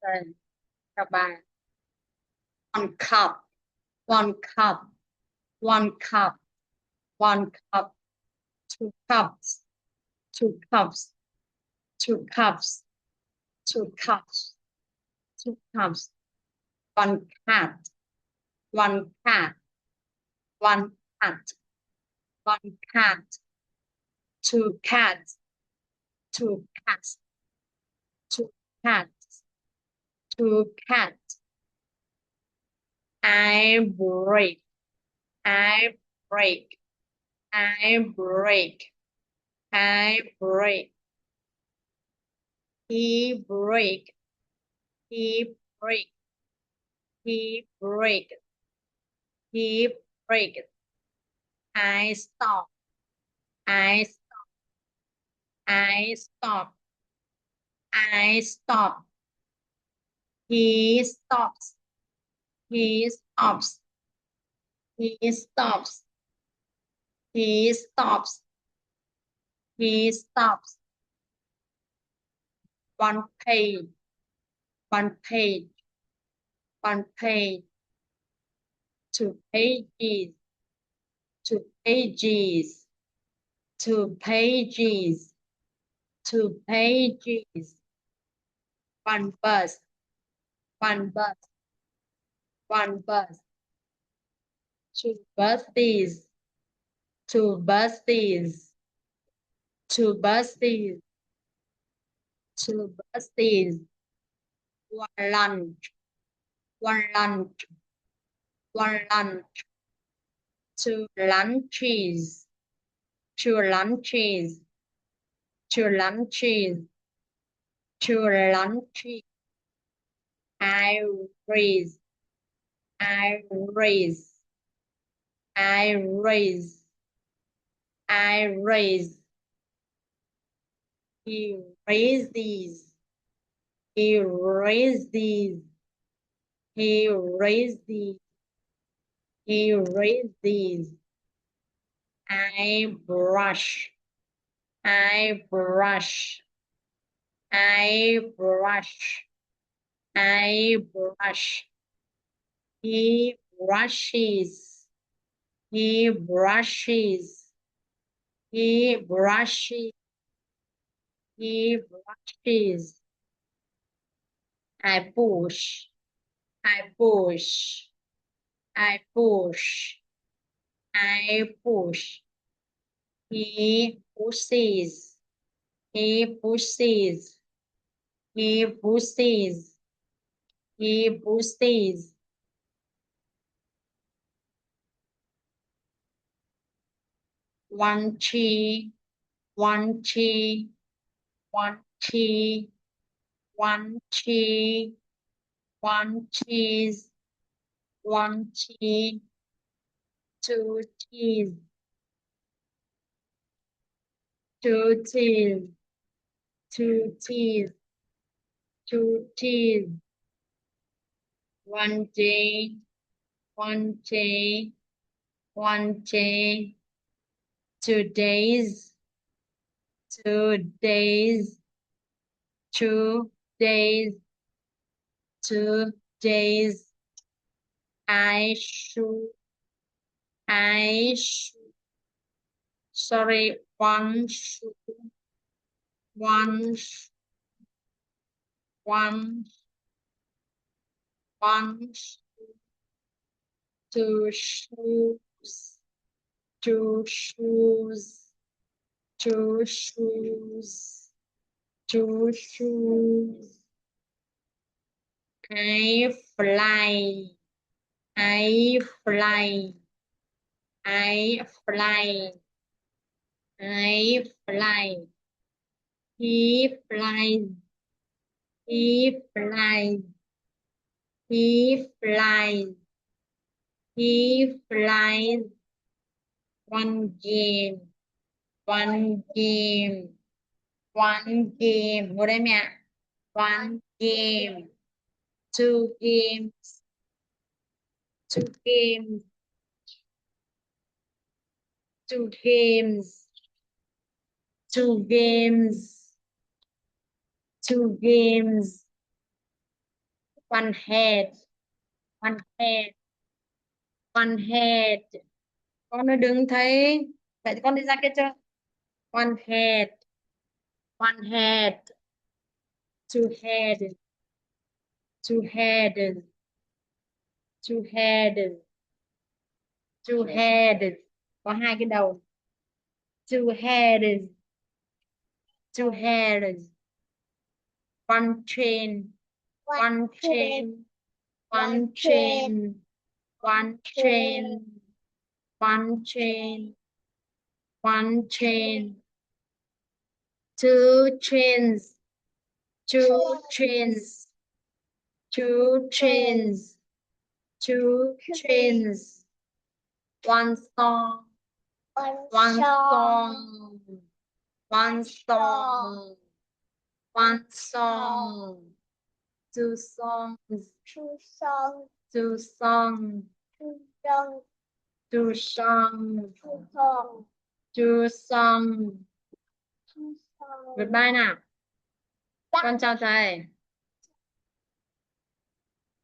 สบาย one cup one cup one cup one cup two cups two cups two cups two cups two cups one cat one cat one cat one cat two cats two cats two cats two cats I break I break I break I break he break he break he break he break I stop I stop I stop I stop he stops he stops he stops he stops he stops one page one page one page two pages two pages two pages two pages one bus one bus one bus two buses two buses two buses two buses one lunch one lunch one lunch two lunches two lunches two lunches two lunches I raise I raise I raise I raise he raises he raises he raises he raises I brush I brush I brush I brush he brushes he brushes he brushes he brushes I push I push I push I push he pushes he pushes he pushes he pushes one cheese one cheese one cheese one cheese one cheese one cheese two cheese two cheese two cheese two cheese one day one day one day 2 days 2 days 2 days 2 days I should sorry one should one two shoes two shoes two shoes two shoes I fly I fly I fly I fly he flies he flies he flies he flies one game one game one game บ่ได้แม่ one game two games two games two games two games two games one head one head one head con nó đứng thấy vậy con đi ra kia chưa one head one head two head two head two head two head có hai cái đầu two heads two heads one train one train one train one train one train one train two trains two trains two trains two trains one song one song one song one song two songs two songs, two songs two songs, two songs two songs, two songs two songs. goodbye นะcon chào thầy